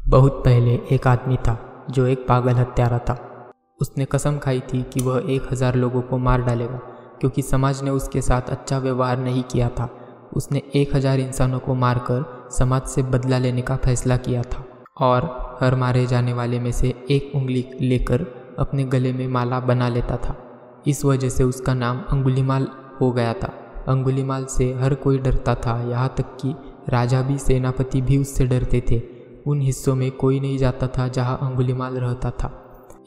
बहुत पहले एक आदमी था जो एक पागल हत्यारा था। उसने कसम खाई थी कि वह 1000 लोगों को मार डालेगा क्योंकि समाज ने उसके साथ अच्छा व्यवहार नहीं किया था। उसने 1000 इंसानों को मारकर समाज से बदला लेने का फैसला किया था और हर मारे जाने वाले में से एक उंगली लेकर अपने गले में माला बना लेता था। इस वजह से उसका नाम अंगुलीमाल हो गया था। अंगुलीमाल से हर कोई डरता था, यहाँ तक कि राजा भी, सेनापति भी उससे डरते थे। उन हिस्सों में कोई नहीं जाता था जहाँ अंगुलीमाल रहता था।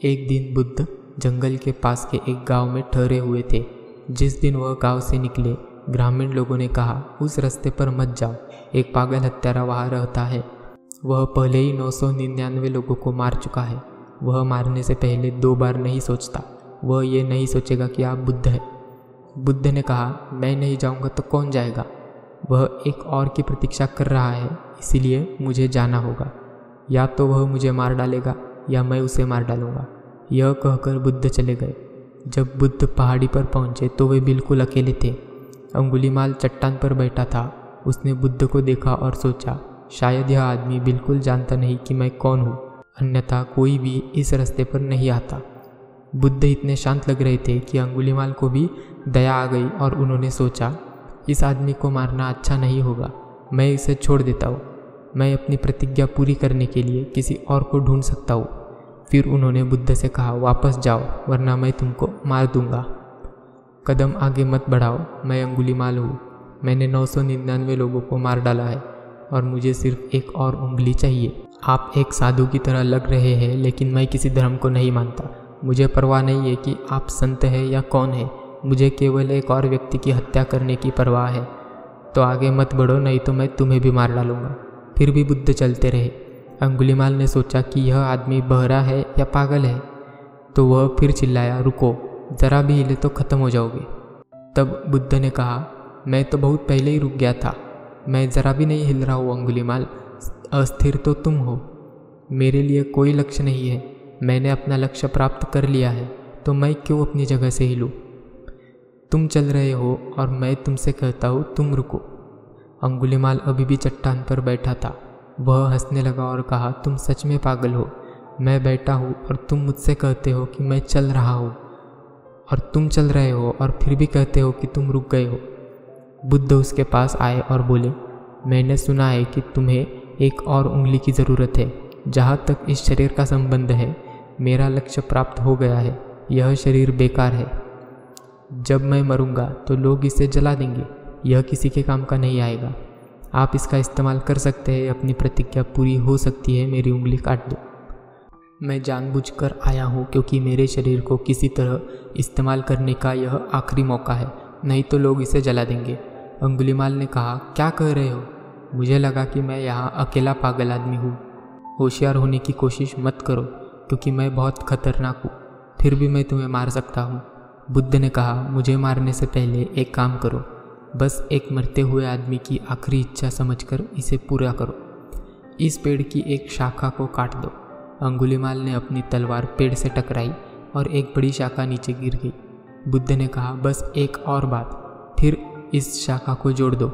एक दिन बुद्ध जंगल के पास के एक गांव में ठहरे हुए थे। जिस दिन वह गांव से निकले, ग्रामीण लोगों ने कहा, उस रास्ते पर मत जाओ, एक पागल हत्यारा वहाँ रहता है। वह पहले ही 999 लोगों को मार चुका है। वह मारने से पहले 2 बार नहीं सोचता। वह ये नहीं सोचेगा कि आप बुद्ध हैं। बुद्ध ने कहा, मैं नहीं जाऊंगा तो कौन जाएगा? वह एक और की प्रतीक्षा कर रहा है, इसीलिए मुझे जाना होगा। या तो वह मुझे मार डालेगा या मैं उसे मार डालूंगा। यह कहकर बुद्ध चले गए। जब बुद्ध पहाड़ी पर पहुंचे तो वे बिल्कुल अकेले थे। अंगुलीमाल चट्टान पर बैठा था। उसने बुद्ध को देखा और सोचा, शायद यह आदमी बिल्कुल जानता नहीं कि मैं कौन हूँ, अन्यथा कोई भी इस रास्ते पर नहीं आता। बुद्ध इतने शांत लग रहे थे कि अंगुलीमाल को भी दया आ गई और उन्होंने सोचा, इस आदमी को मारना अच्छा नहीं होगा, मैं इसे छोड़ देता हूँ। मैं अपनी प्रतिज्ञा पूरी करने के लिए किसी और को ढूंढ सकता हूँ। फिर उन्होंने बुद्ध से कहा, वापस जाओ वरना मैं तुमको मार दूंगा। कदम आगे मत बढ़ाओ, मैं अंगुलीमाल हूँ। मैंने 999 लोगों को मार डाला है और मुझे सिर्फ एक और उंगली चाहिए। आप एक साधु की तरह लग रहे हैं, लेकिन मैं किसी धर्म को नहीं मानता। मुझे परवाह नहीं है कि आप संत हैं या कौन है। मुझे केवल एक और व्यक्ति की हत्या करने की परवाह है। तो आगे मत बढ़ो, नहीं तो मैं तुम्हें भी मार डालूंगा। फिर भी बुद्ध चलते रहे। अंगुलीमाल ने सोचा कि यह आदमी बहरा है या पागल है, तो वह फिर चिल्लाया, रुको, ज़रा भी हिले तो ख़त्म हो जाओगे। तब बुद्ध ने कहा, मैं तो बहुत पहले ही रुक गया था, मैं ज़रा भी नहीं हिल रहा हूँ अंगुलीमाल, अस्थिर तो तुम हो। मेरे लिए कोई लक्ष्य नहीं है, मैंने अपना लक्ष्य प्राप्त कर लिया है, तो मैं क्यों अपनी जगह से हिलूँ? तुम चल रहे हो और मैं तुमसे कहता हूँ तुम रुको। अंगुलीमाल अभी भी चट्टान पर बैठा था। वह हंसने लगा और कहा, तुम सच में पागल हो। मैं बैठा हूँ और तुम मुझसे कहते हो कि मैं चल रहा हूँ, और तुम चल रहे हो और फिर भी कहते हो कि तुम रुक गए हो। बुद्ध उसके पास आए और बोले, मैंने सुना है कि तुम्हें एक और उंगली की ज़रूरत है। जहाँ तक इस शरीर का संबंध है, मेरा लक्ष्य प्राप्त हो गया है। यह शरीर बेकार है। जब मैं मरूंगा तो लोग इसे जला देंगे। यह किसी के काम का नहीं आएगा। आप इसका इस्तेमाल कर सकते हैं, अपनी प्रतिज्ञा पूरी हो सकती है, मेरी उंगली काट दो। मैं जानबूझकर आया हूँ क्योंकि मेरे शरीर को किसी तरह इस्तेमाल करने का यह आखिरी मौका है, नहीं तो लोग इसे जला देंगे। अंगुलीमाल ने कहा, क्या कह रहे हो? मुझे लगा कि मैं यहाँ अकेला पागल आदमी हूँ। होशियार होने की कोशिश मत करो क्योंकि मैं बहुत खतरनाक हूँ, फिर भी मैं तुम्हें मार सकता हूँ। बुद्ध ने कहा, मुझे मारने से पहले एक काम करो, बस एक मरते हुए आदमी की आखिरी इच्छा समझकर इसे पूरा करो। इस पेड़ की एक शाखा को काट दो। अंगुलीमाल ने अपनी तलवार पेड़ से टकराई और एक बड़ी शाखा नीचे गिर गई। बुद्ध ने कहा, बस एक और बात, फिर इस शाखा को जोड़ दो।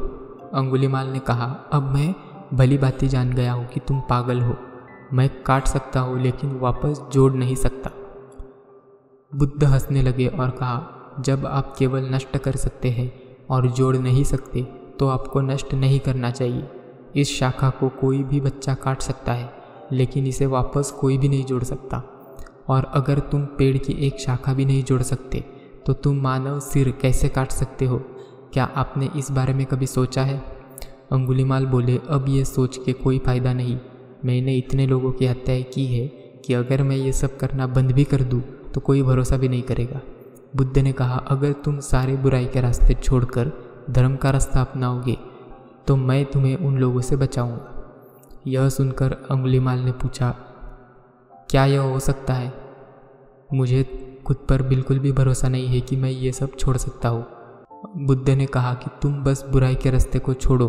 अंगुलीमाल ने कहा, अब मैं भली भांति जान गया हूँ कि तुम पागल हो। मैं काट सकता हूँ लेकिन वापस जोड़ नहीं सकता। बुद्ध हंसने लगे और कहा, जब आप केवल नष्ट कर सकते हैं और जोड़ नहीं सकते तो आपको नष्ट नहीं करना चाहिए। इस शाखा को कोई भी बच्चा काट सकता है लेकिन इसे वापस कोई भी नहीं जोड़ सकता। और अगर तुम पेड़ की एक शाखा भी नहीं जोड़ सकते तो तुम मानव सिर कैसे काट सकते हो? क्या आपने इस बारे में कभी सोचा है? अंगुलीमाल बोले, अब ये सोच के कोई फ़ायदा नहीं। मैंने इतने लोगों की हत्याएं की है कि अगर मैं ये सब करना बंद भी कर दूँ तो कोई भरोसा भी नहीं करेगा। बुद्ध ने कहा, अगर तुम सारे बुराई के रास्ते छोड़कर धर्म का रास्ता अपनाओगे तो मैं तुम्हें उन लोगों से बचाऊंगा। यह सुनकर अंगुलीमाल ने पूछा, क्या यह हो सकता है? मुझे खुद पर बिल्कुल भी भरोसा नहीं है कि मैं ये सब छोड़ सकता हूँ। बुद्ध ने कहा कि तुम बस बुराई के रास्ते को छोड़ो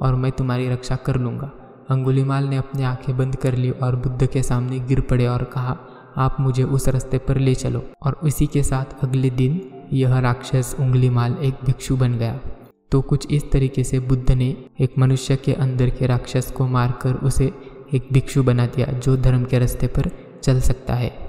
और मैं तुम्हारी रक्षा कर लूँगा। अंगुलीमाल ने अपनी आंखें बंद कर ली और बुद्ध के सामने गिर पड़े और कहा, आप मुझे उस रास्ते पर ले चलो। और इसी के साथ अगले दिन यह राक्षस अंगुलीमाल एक भिक्षु बन गया। तो कुछ इस तरीके से बुद्ध ने एक मनुष्य के अंदर के राक्षस को मारकर उसे एक भिक्षु बना दिया जो धर्म के रास्ते पर चल सकता है।